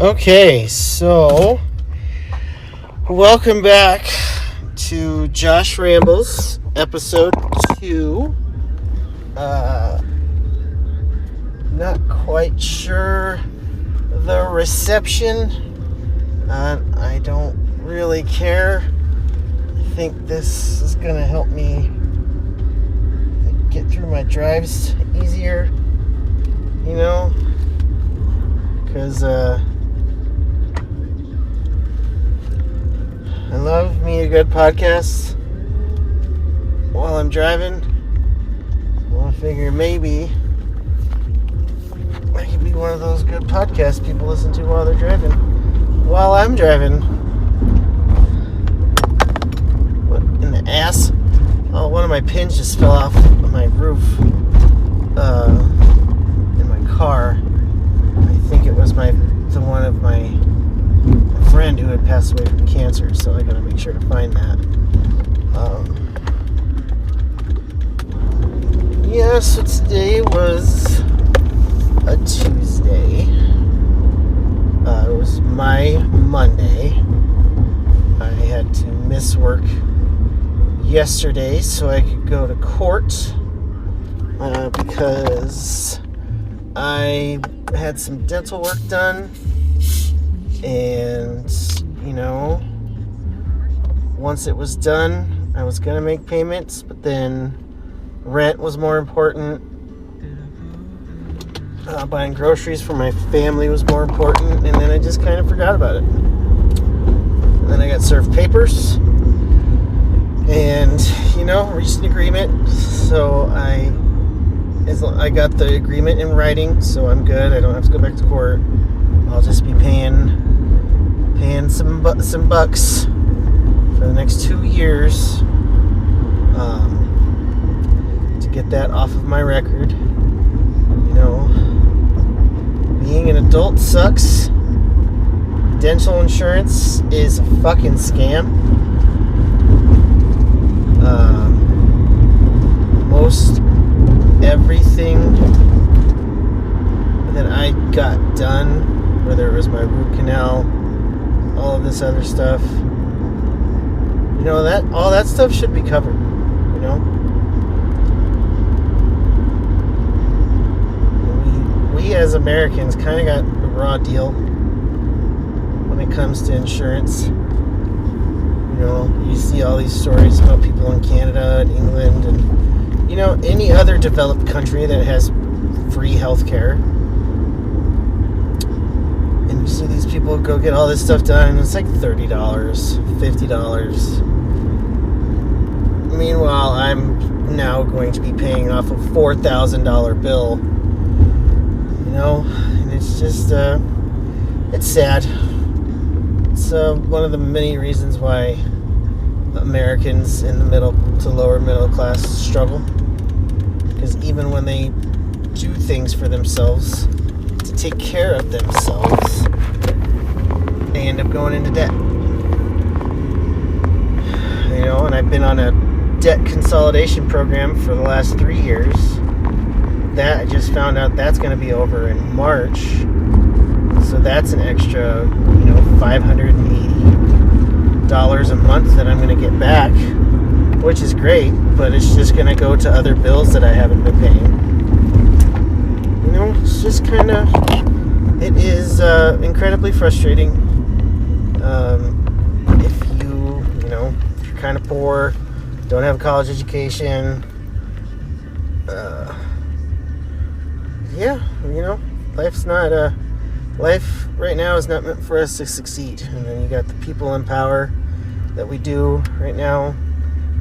Okay, so welcome back to Josh Rambles, episode 2. Not quite sure the reception. I don't really care. I think this is going to help me get through my drives easier, because I love me a good podcast while I'm driving. Well, I figure maybe I could be one of those good podcasts people listen to while they're driving. While I'm driving. What in the ass? Oh, one of my pins just fell off my roof in my car. I think it was the one of my friend who had passed away from cancer, so I gotta make sure to find that. So today was a Tuesday. It was my Monday. I had to miss work yesterday so I could go to court because I had some dental work done. And, once it was done, I was going to make payments, but then rent was more important. Buying groceries for my family was more important, and then I just kind of forgot about it. And then I got served papers and, reached an agreement. So I got the agreement in writing, so I'm good. I don't have to go back to court. I'll just be paying some bucks for the next 2 years to get that off of my record. Being an adult sucks. Dental insurance is a fucking scam. Most everything that I got done, whether it was my root canal, all of this other stuff, that all that stuff should be covered. We as Americans kind of got a raw deal when it comes to insurance. You see all these stories about people in Canada and England and any other developed country that has free health care. And you see these people go get all this stuff done, and it's like $30, $50. Meanwhile, I'm now going to be paying off a $4,000 bill. And it's just, it's sad. It's one of the many reasons why Americans in the middle to lower middle class struggle. Because even when they do things for themselves to take care of themselves, they end up going into debt. And I've been on a debt consolidation program for the last 3 years. That I just found out that's going to be over in March. So that's an extra, $580 a month that I'm going to get back, which is great, but it's just going to go to other bills that I haven't been paying. It's just kind of, it is incredibly frustrating if you're kind of poor, don't have a college education. Life right now is not meant for us to succeed. And then you got the people in power that we do right now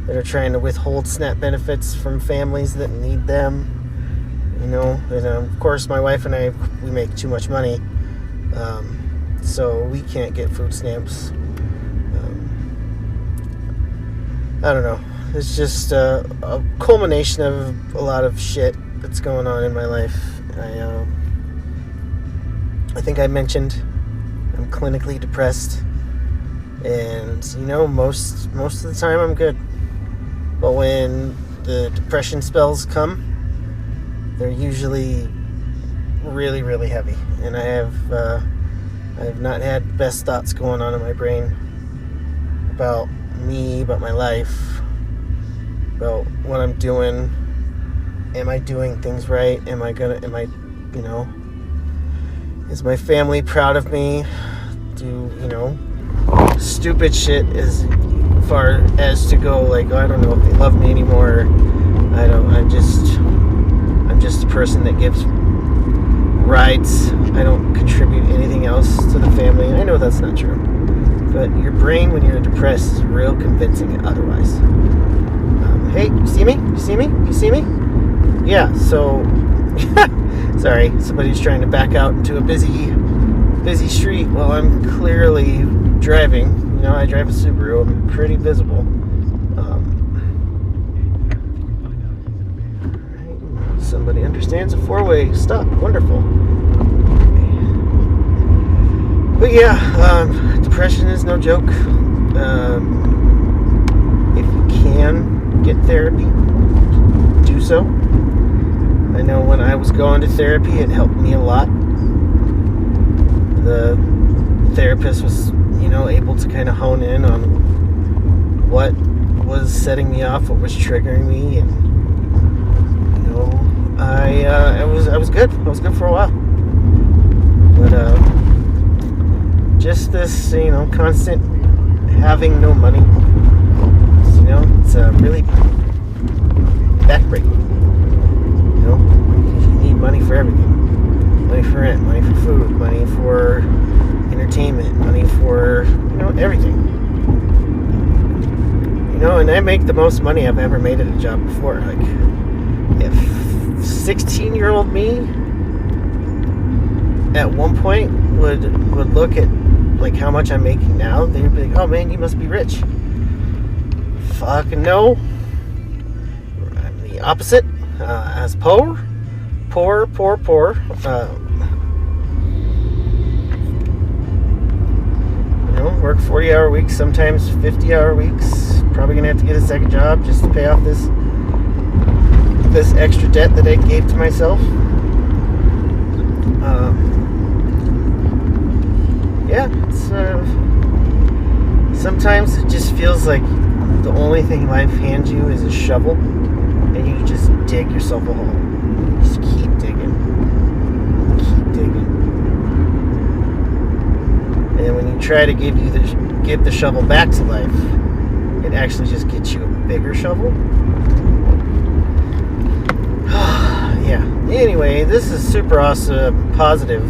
that are trying to withhold SNAP benefits from families that need them. And of course my wife and I, we make too much money, so we can't get food stamps. I don't know. It's just a culmination of a lot of shit that's going on in my life. I think I mentioned I'm clinically depressed, and most of the time I'm good, but when the depression spells come, they're usually really, really heavy. And I I have not had best thoughts going on in my brain about me, about my life, about what I'm doing. Am I doing things right? Is my family proud of me? Stupid shit as far as to go like, I don't know if they love me anymore. I'm just a person that gives rides. I don't contribute anything else to the family. I know that's not true. But your brain, when you're depressed, is real convincing otherwise. Hey, you see me? You see me? You see me? Yeah, so... Sorry, somebody's trying to back out into a busy street while I'm clearly driving. I drive a Subaru. I'm pretty visible. Somebody understands a four-way stop. Wonderful. But yeah, depression is no joke. If you can get therapy, do so. I know when I was going to therapy, it helped me a lot. The therapist was, able to kind of hone in on what was setting me off, what was triggering me, and I was good. I was good for a while. But just this, constant having no money, it's really backbreaking. You need money for everything. Money for rent, money for food, money for entertainment, money for, everything. And I make the most money I've ever made at a job before. Like, if 16-year-old me at one point would look at like how much I'm making now, they would be like, oh man, you must be rich. Fucking no. I'm the opposite. As poor. Work 40-hour weeks, sometimes 50-hour weeks. Probably gonna have to get a second job just to pay off this extra debt that I gave to myself. It's sometimes it just feels like the only thing life hands you is a shovel, and you just dig yourself a hole. Just keep digging. And then when you try to give the shovel back to life, it actually just gets you a bigger shovel. Yeah. Anyway, this is super awesome, positive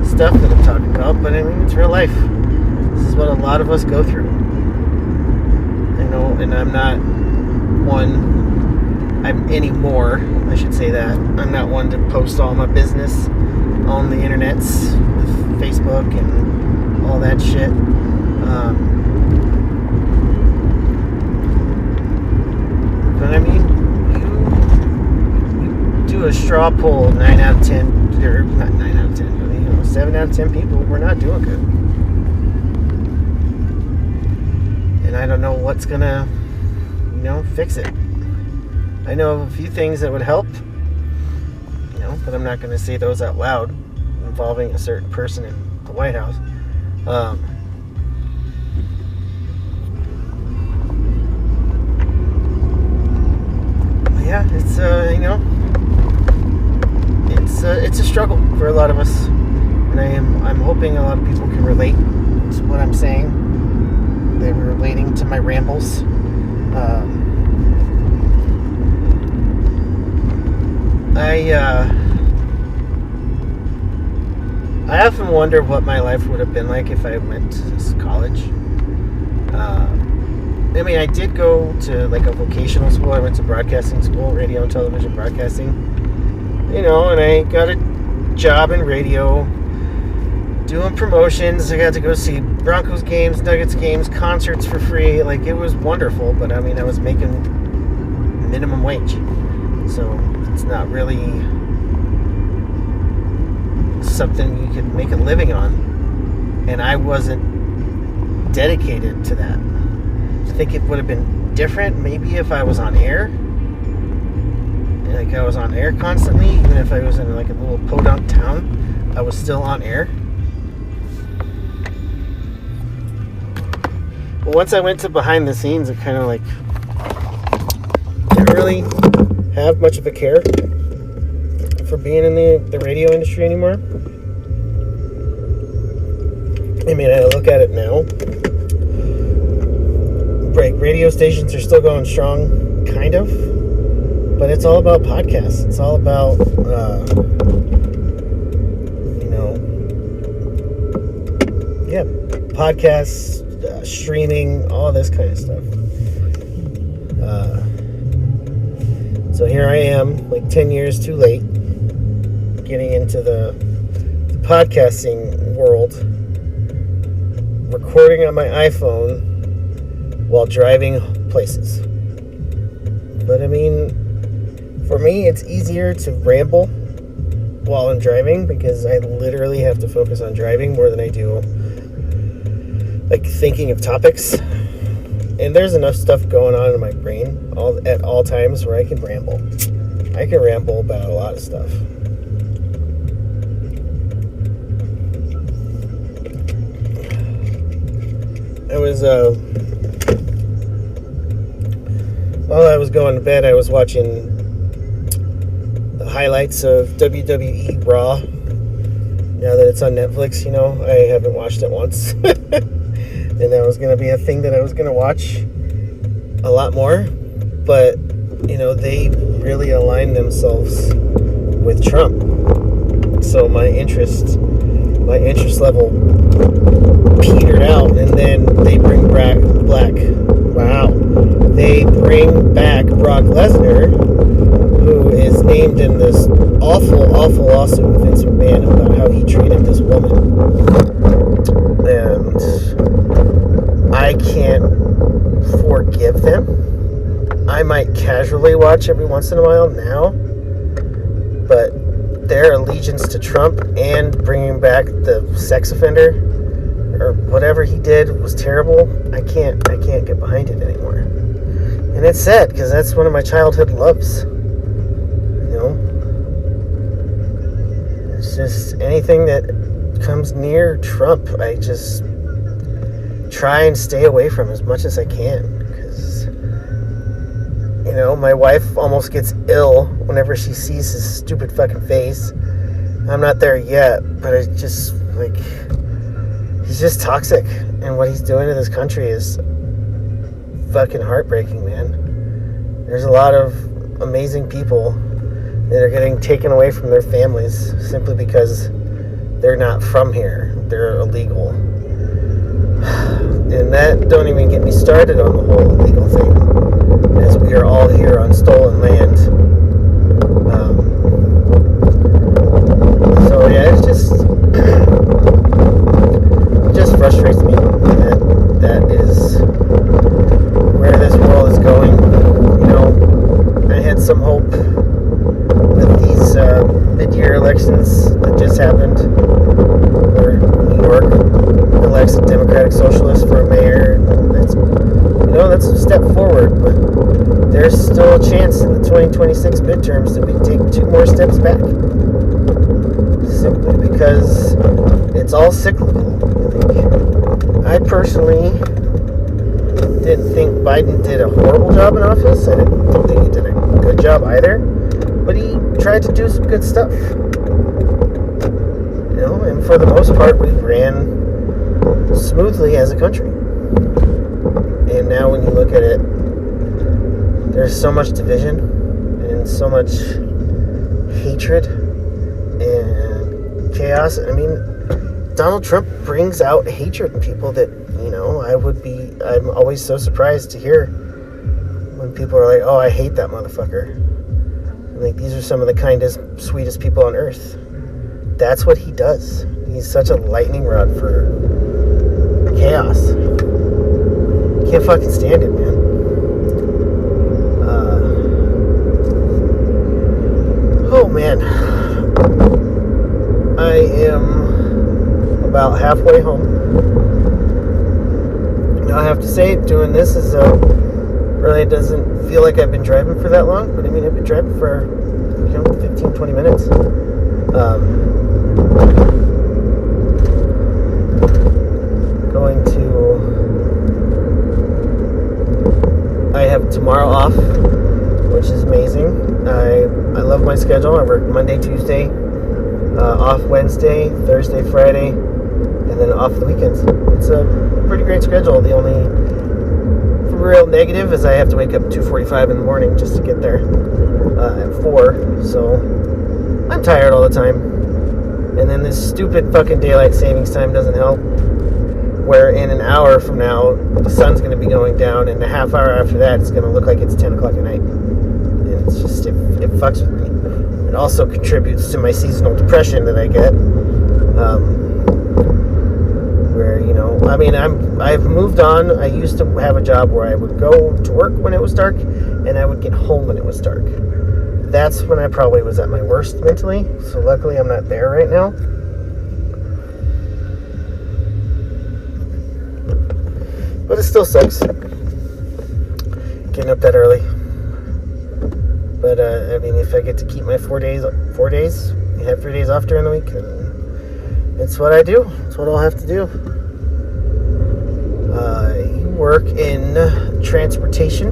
stuff that I'm talking about, but I mean, it's real life. This is what a lot of us go through. And I'm not one. Anymore, I should say that. I'm not one to post all my business on the internets, with Facebook and all that shit. But I mean, you do a straw poll, 9 out of 10, or not 9 out of 10, but 7 out of 10 people, we're not doing good. And I don't know what's gonna, fix it. I know of a few things that would help, but I'm not going to say those out loud involving a certain person in the White House. Yeah, it's it's a struggle for a lot of us, and I'm hoping a lot of people can relate to what I'm saying. They're relating to my rambles. I often wonder what my life would have been like if I went to college. I did go to like a vocational school. I went to broadcasting school, radio and television broadcasting. And I got a job in radio, doing promotions. I got to go see Broncos games, Nuggets games, concerts for free. Like, it was wonderful, but I was making minimum wage. So it's not really something you could make a living on, and I wasn't dedicated to that. I think it would have been different maybe if I was on air, like I was on air constantly. Even if I was in like a little podunk town, I was still on air. once I went to behind the scenes, it kind of like didn't really have much of a care for being in the radio industry anymore. I mean, I look at it now. Radio stations are still going strong, kind of, but it's all about podcasts. It's all about, podcasts, streaming, all this kind of stuff. So here I am, like 10 years too late, getting into the podcasting world, recording on my iPhone while driving places. But I mean, for me, it's easier to ramble while I'm driving because I literally have to focus on driving more than I do like thinking of topics. And there's enough stuff going on in my brain at all times where I can ramble. I can ramble about a lot of stuff. I was while I was going to bed, I was watching the highlights of WWE Raw. Now that it's on Netflix, I haven't watched it once. And that was going to be a thing that I was going to watch a lot more. But, they really aligned themselves with Trump. So my interest level petered out, and then they bring back They bring back Brock Lesnar, who is named in this awful lawsuit with Vince McMahon about how he treated this woman. And I can't forgive them. I might casually watch every once in a while now, but their allegiance to Trump and bringing back the sex offender or whatever he did was terrible. I can't get behind it anymore. And it's sad because that's one of my childhood loves. It's just anything that comes near Trump, I just try and stay away from as much as I can. Because, my wife almost gets ill whenever she sees his stupid fucking face. I'm not there yet, but I just, he's just toxic. And what he's doing to this country is fucking heartbreaking, man. There's a lot of amazing people that are getting taken away from their families simply because they're not from here. They're illegal. And that don't even get me started on the whole illegal thing, as we are all here on stolen land. So yeah, it just frustrates me that is where this world is going. I had some hope with these mid-year elections that just happened, where New York elects a Democratic Socialist for a mayor. That's a step forward, but there's still a chance in the 2026 midterms that we take 2 more steps back. Simply because it's all cyclical. I personally didn't think Biden did a horrible job in office. I don't think he did a good job either. But he tried to do some good stuff. And for the most part, we ran smoothly as a country. And now when you look at it, there's so much division and so much hatred and chaos. I mean, Donald Trump brings out hatred in people that, I'm always so surprised to hear when people are like, oh, I hate that motherfucker. These are some of the kindest, sweetest people on earth. That's what he does. He's such a lightning rod for chaos. Can't fucking stand it, man. Oh, man. I am about halfway home. Now, I have to say, doing this is really doesn't feel like I've been driving for that long, but I've been driving for 15, 20 minutes. Going to Monday, Tuesday, off Wednesday, Thursday, Friday, and then off the weekends. It's a pretty great schedule. The only real negative is I have to wake up at 2:45 in the morning just to get there at 4. So I'm tired all the time. And then this stupid fucking daylight savings time doesn't help. Where in an hour from now, the sun's going to be going down, and a half hour after that, it's going to look like it's 10 o'clock at night. And it's just, it fucks with me. It also contributes to my seasonal depression that I get. Where, you know, I mean, I've moved on. I used to have a job where I would go to work when it was dark, and I would get home when it was dark. That's when I probably was at my worst mentally. So luckily, I'm not there right now. But it still sucks getting up that early. But I mean, if I get to keep my 4 days, I have 3 days off during the week, then it's what I do. It's what I'll have to do. You work in transportation.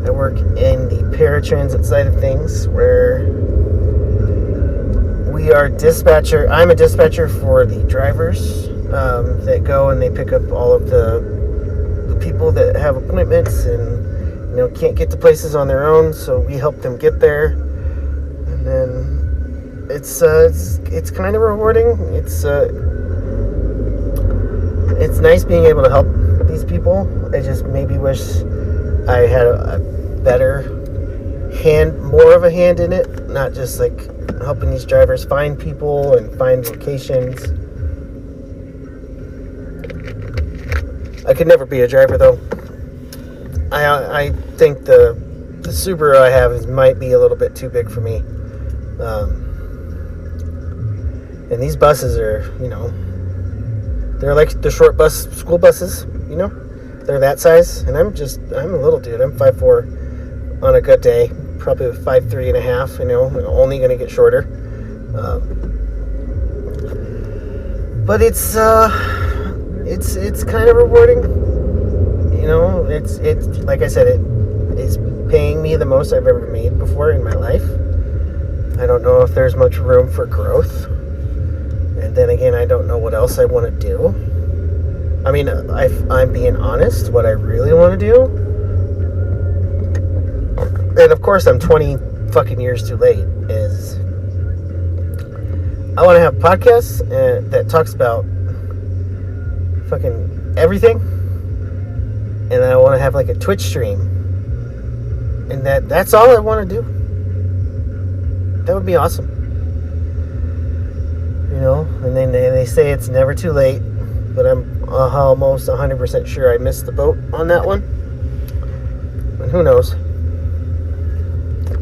I work in the paratransit side of things, where we are dispatcher. I'm a dispatcher for the drivers that go and they pick up all of the people that have appointments and, you know, can't get to places on their own. So we help them get there, and then it's kind of rewarding. It's nice being able to help these people. I just maybe wish I had a better hand, more of a hand in it, not just like helping these drivers find people and find locations. I could never be a driver though. I think the Subaru I have might be a little bit too big for me. And these buses are, you know, they're like the short bus school buses, you know? They're that size, and I'm a little dude. I'm 5'4" on a good day, probably 5'3" and a half, you know, and only going to get shorter. But it's kind of rewarding. You know, it's like I said, it is paying me the most I've ever made before in my life. I don't know if there's much room for growth. And then again, I don't know what else I want to do. I mean, I'm being honest, what I really want to do. And of course, I'm 20 fucking years too late. Is I want to have podcasts that talks about fucking everything. And I want to have like a Twitch stream. And that's all I want to do. That would be awesome. You know, and then they say it's never too late, but I'm almost 100% sure I missed the boat on that one. And who knows?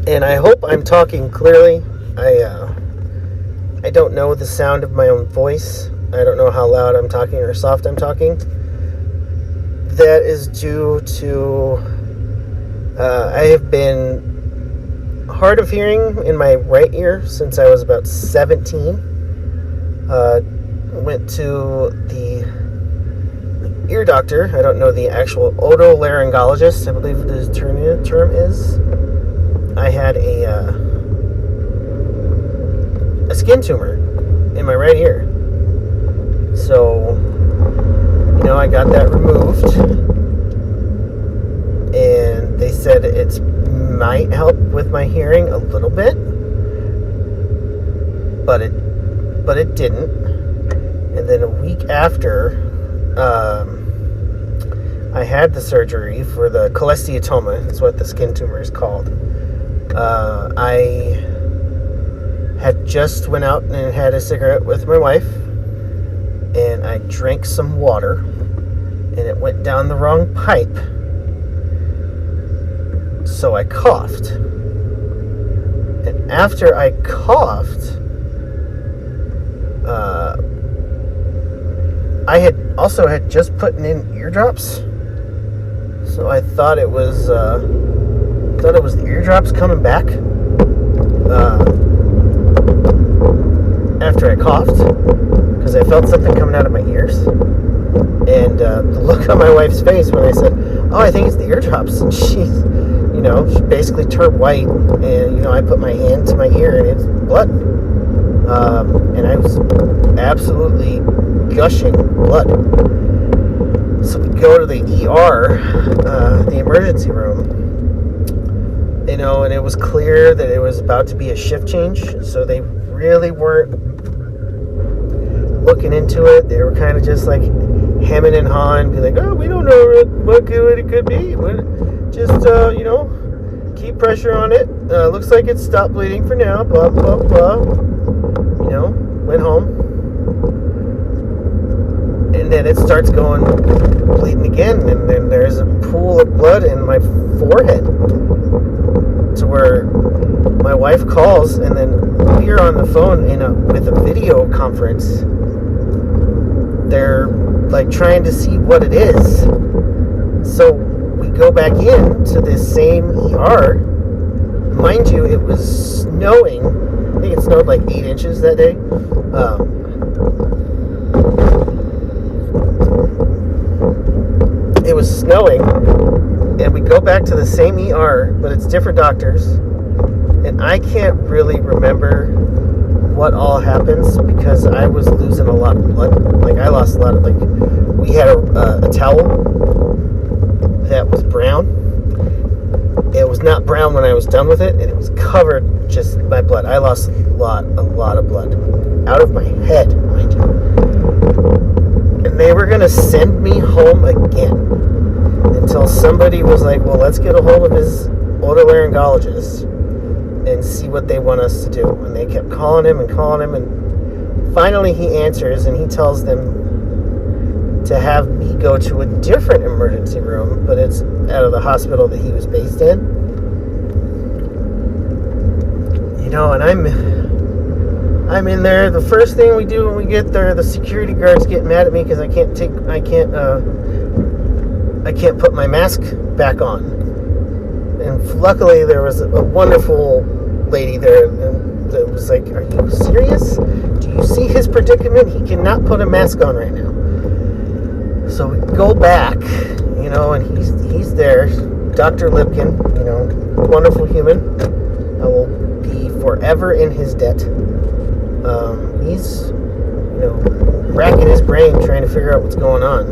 And I hope I'm talking clearly. I don't know the sound of my own voice. I don't know how loud I'm talking or soft I'm talking. That is due to I have been hard of hearing in my right ear since I was about 17. Went to the ear doctor. I don't know the actual otolaryngologist, I believe the term is. I had a skin tumor in my right ear. So, you know, I got that removed. And they said it might help with my hearing a little bit. But it didn't. And then a week after, I had the surgery for the cholesteatoma, is what the skin tumor is called. I had just went out and had a cigarette with my wife, and I drank some water, and it went down the wrong pipe. So I coughed. And after I coughed, I had just put in eardrops, so I thought it was the eardrops coming back after I coughed, because I felt something coming out of my ears. And the look on my wife's face when I said, "Oh, I think it's the eardrops," and she, you she basically turned white, and I put my hand to my ear, and it's blood, and I was absolutely gushing blood. So we go to the ER, the emergency room, and it was clear that it was about to be a shift change, so they really weren't looking into it. They were kind of just like hemming and hawing, be like, oh, we don't know what it could be. Just, keep pressure on it. Looks like it's stopped bleeding for now, blah, blah, blah. Went home. And then it starts bleeding again, and then there's a pool of blood in my forehead, to where my wife calls, and then we are on the phone with a video conference. They're like trying to see what it is. So we go back in to this same ER. Mind you, it was snowing. I think it snowed like 8 inches that day. It was snowing, and we go back to the same ER, but it's different doctors, and I can't really remember what all happens because I was losing a lot of blood. Like, I lost a lot of, we had a towel that was brown. It was not brown when I was done with it, and it was covered just by blood. I lost a lot of blood out of my head, mind you. And they were going to send me home again until somebody was like, well, let's get a hold of his otolaryngologist and see what they want us to do. And they kept calling him, and finally he answers, and he tells them to have me go to a different emergency room, but it's out of the hospital that he was based in. And I'm in there. The first thing we do when we get there, the security guards get mad at me because I can't put my mask back on. And luckily there was a wonderful lady there that was like, are you serious? Do you see his predicament? He cannot put a mask on right now. So we go back, and he's there, Dr. Lipkin, wonderful human. I will be forever in his debt. He's, racking his brain trying to figure out what's going on,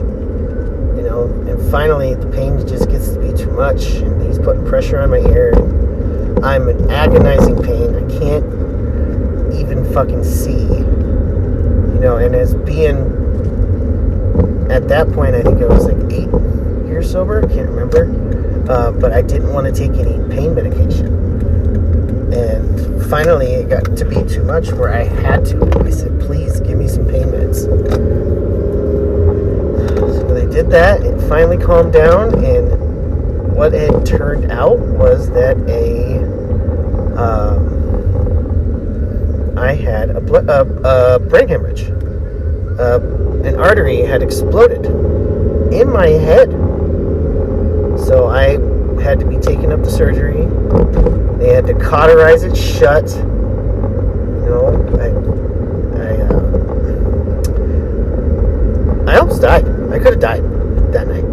and finally the pain just gets to be too much, and he's putting pressure on my ear, and I'm in agonizing pain. I can't even fucking see, and as being, at that point, I think I was like 8 years sober, I can't remember, but I didn't want to take any pain medication. And finally, it got to be too much where I had to. I said, please, give me some pain meds. So they did that. It finally calmed down. And what it turned out was that I had a brain hemorrhage. An artery had exploded in my head. So I had to be taken up to surgery. They had to cauterize it shut. I almost died. I could have died that night.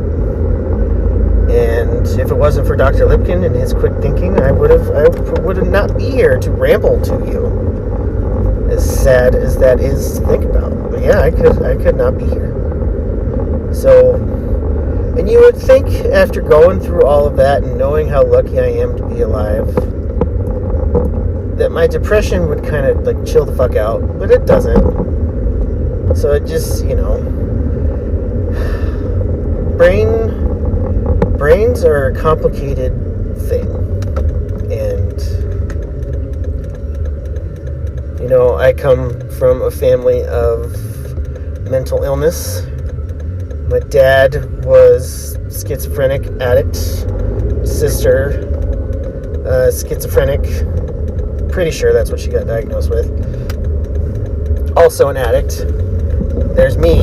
And if it wasn't for Dr. Lipkin and his quick thinking, I would not be here to ramble to you. As sad as that is to think about. But yeah, I could not be here. So, and you would think after going through all of that and knowing how lucky I am to be alive, that my depression would kind of chill the fuck out, but it doesn't. So it just, brains are a complicated thing. And, I come from a family of mental illness. My dad was schizophrenic addict, sister, schizophrenic, pretty sure that's what she got diagnosed with. Also an addict. There's me,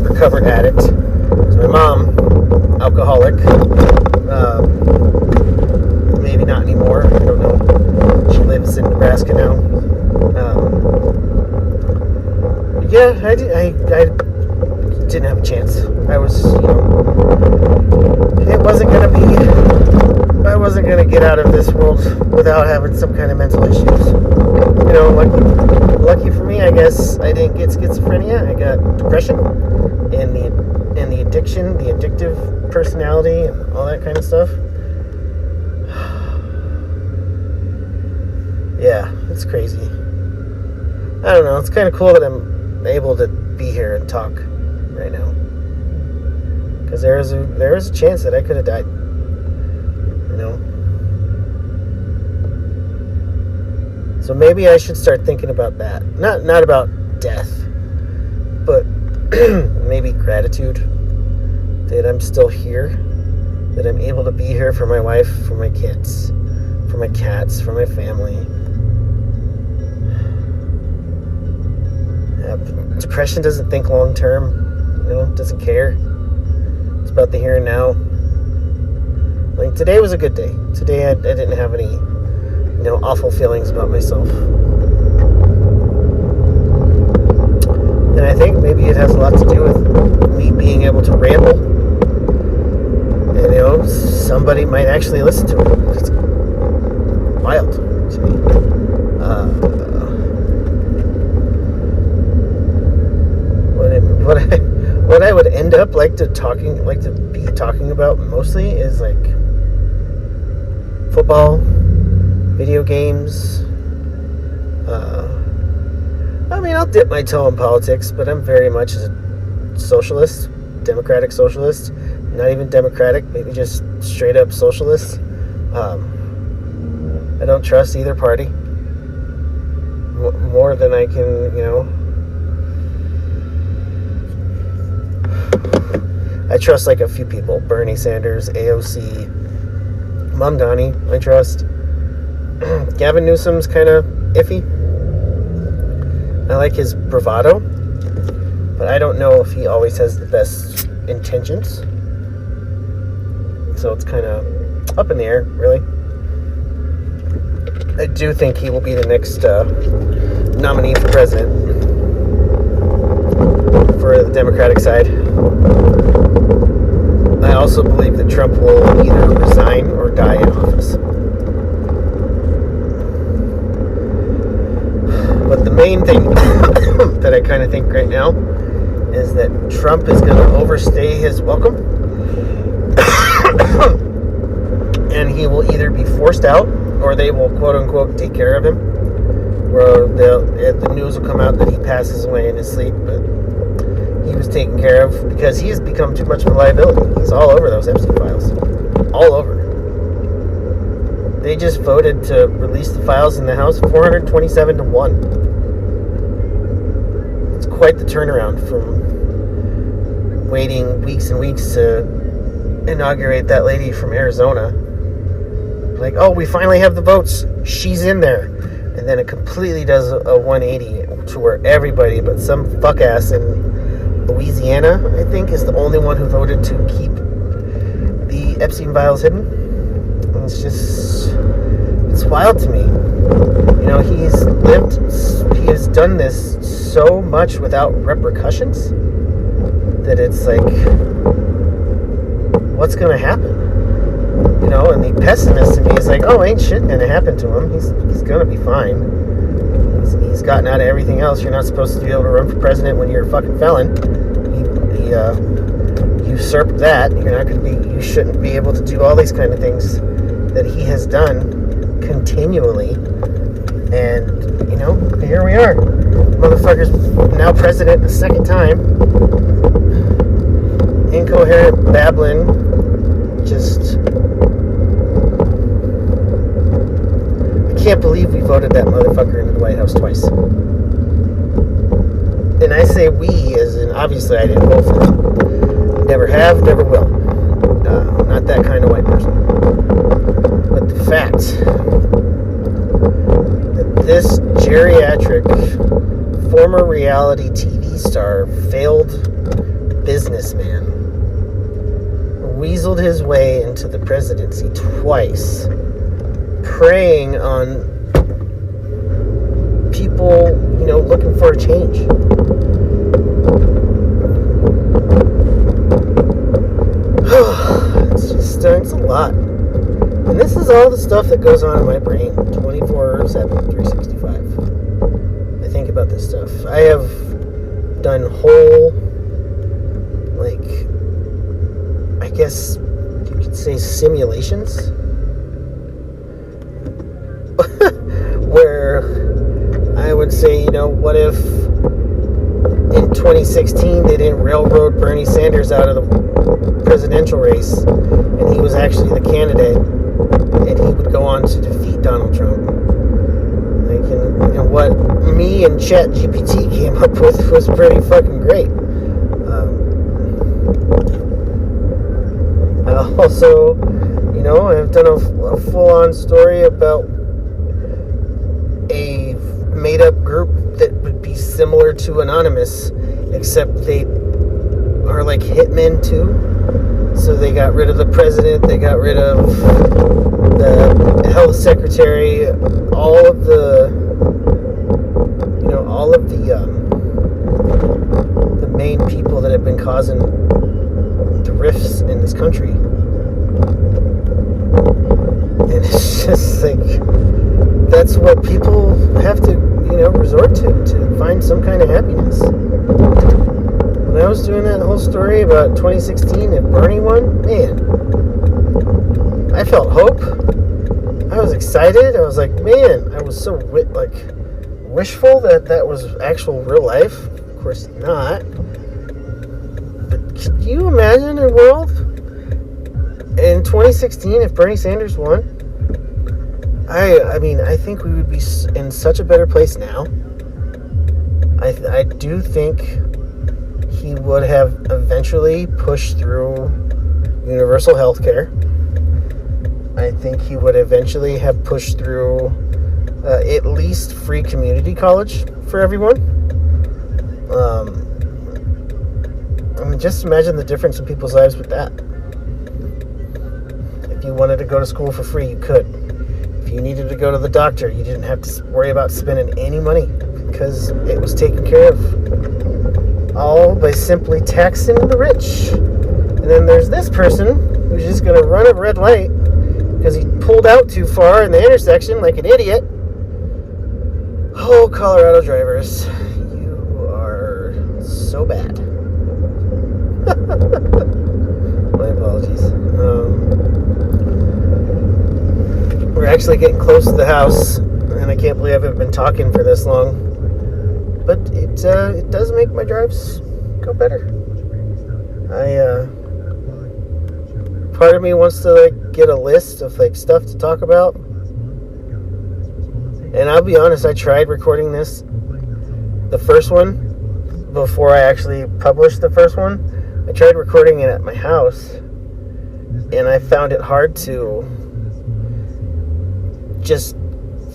recovered addict. There's my mom, alcoholic. Maybe not anymore, I don't know. She lives in Nebraska now. Yeah, I didn't have a chance. I was, it wasn't going to be wasn't going to get out of this world without having some kind of mental issues. Lucky for me, I guess I didn't get schizophrenia. I got depression and the addiction, the addictive personality, and all that kind of stuff. Yeah, it's crazy. I don't know. It's kind of cool that I'm able to be here and talk right now, because there was a chance that I could have died. So maybe I should start thinking about that. Not about death, but maybe gratitude that I'm still here, that I'm able to be here for my wife, for my kids, for my cats, for my family. Depression doesn't think long term, doesn't care. It's about the here and now. Like, today was a good day. Today I didn't have any, awful feelings about myself. And I think maybe it has a lot to do with me being able to ramble. And, somebody might actually listen to it. It's wild to me. What I would end up like to be talking about mostly is like football, video games. I'll dip my toe in politics, but I'm very much a socialist, democratic socialist. Not even democratic, maybe just straight up socialist. I don't trust either party more than I can, I trust like a few people. Bernie Sanders, AOC, Mamdani, I trust. Gavin Newsom's kind of iffy. I like his bravado, but I don't know if he always has the best intentions. So it's kind of up in the air, really. I do think he will be the next nominee for president for the Democratic side. I also believe that Trump will either resign or die in office. But the main thing that I kind of think right now is that Trump is going to overstay his welcome. And he will either be forced out, or they will quote-unquote take care of him. Where the news will come out that he passes away in his sleep, but he was taken care of because he has become too much of a liability. He's all over those Epstein files. All over. They just voted to release the files in the House 427-1. It's quite the turnaround from waiting weeks and weeks to inaugurate that lady from Arizona. Like, oh, we finally have the votes. She's in there. And then it completely does a 180 to where everybody but some fuck ass in Louisiana, I think, is the only one who voted to keep the Epstein files hidden. And it's wild to me. He has done this so much without repercussions that it's like, what's going to happen? And the pessimist in me is like, oh, ain't shit going to happen to him. He's going to be fine. He's gotten out of everything else. You're not supposed to be able to run for president when you're a fucking felon. He usurped that. You shouldn't be able to do all these kind of things that he has done continually. And, here we are. Motherfucker's now president a second time. Incoherent babbling. Just... I can't believe we voted that motherfucker into the White House twice. And I say we, as in, obviously I didn't vote for him. Never have, never will. Not that kind of white person. But the fact that this geriatric, former reality TV star, failed businessman, weaseled his way into the presidency twice, preying on people, looking for a change. It's a lot. And this is all the stuff that goes on in my brain 24/7, 365. I think about this stuff. I have done whole, like, I guess you could say simulations where I would say, what if in 2016 they didn't railroad Bernie Sanders out of the presidential race and he was actually the candidate and he would go on to defeat Donald Trump. Like, and what me and ChatGPT came up with was pretty fucking great. I also, I've done a full-on story about a made-up group that would be similar to Anonymous, except they are like hitmen too. So they got rid of the president, they got rid of the health secretary, all of the main people that have been causing the rifts in this country. And it's just like, that's what people have to, resort to find some kind of happiness. When I was doing that whole story about 2016 and Bernie won, man, I felt hope. I was excited. I was like, man, I was so wishful that was actual real life. Of course not. But can you imagine a world in 2016 if Bernie Sanders won? I mean, I think we would be in such a better place now. I do think he would have eventually pushed through universal health care. I think he would eventually have pushed through at least free community college for everyone. I mean, just imagine the difference in people's lives with that. If you wanted to go to school for free, you could. If you needed to go to the doctor, you didn't have to worry about spending any money because it was taken care of. All by simply taxing the rich. And then there's this person who's just going to run a red light because he pulled out too far in the intersection like an idiot. Oh, Colorado drivers, you are so bad. My apologies. We're actually getting close to the house, and I can't believe I haven't been talking for this long. But it does make my drives go better. Part of me wants to get a list of stuff to talk about. And I'll be honest, I tried recording the first one, before I actually published the first one. I tried recording it at my house, and I found it hard to just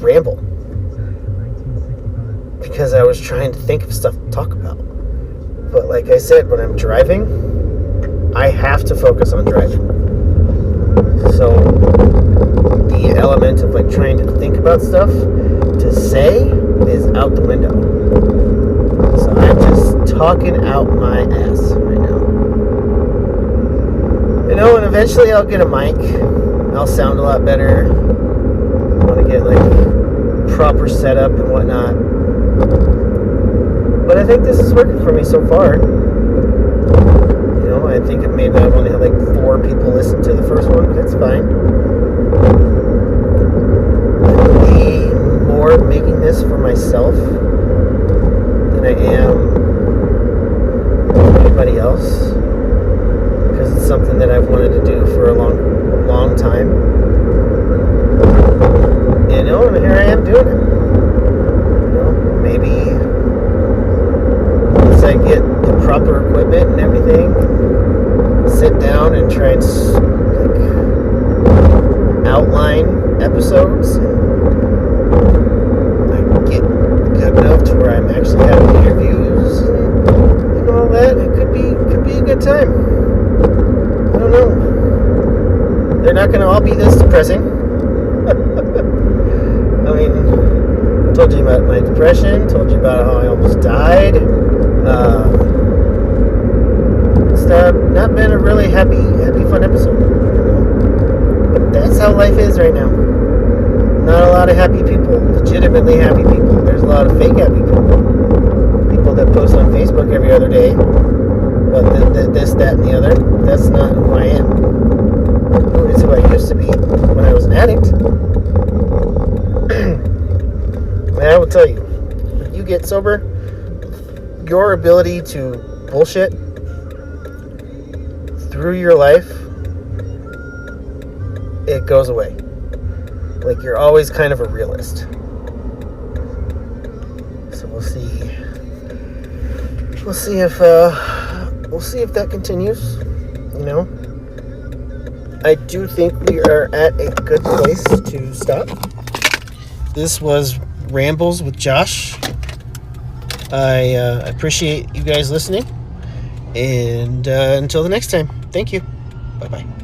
ramble. Because I was trying to think of stuff to talk about. But like I said, when I'm driving, I have to focus on driving. So the element of trying to think about stuff to say is out the window. So I'm just talking out my ass right now. And eventually I'll get a mic. I'll sound a lot better. I want to get proper setup and whatnot. But I think this is working for me so far. I think maybe I've only had 4 people listen to the first one, but that's fine. I'm way more making this for myself than I am for anybody else. Because it's something that I've wanted to do for a long time. And here I am doing it. Maybe once I get the proper equipment and everything, sit down and try and outline episodes, and I get good enough to where I'm actually having interviews and all that. It could be a good time. I don't know. They're not going to all be this depressing. I mean, told you about my depression, told you about how I almost died. It's not been a really happy, fun episode. But that's how life is right now. Not a lot of happy people, legitimately happy people. There's a lot of fake happy people. People that post on Facebook every other day about this, that, and the other. That's not who I am. It's who I used to be when I was an addict. And I will tell you, when you get sober, your ability to bullshit through your life, it goes away. Like, you're always kind of a realist. So we'll see. We'll see if that continues. You know, I do think we are at a good place to stop. This was Rambles with Josh. I appreciate you guys listening. And until the next time, thank you. Bye-bye.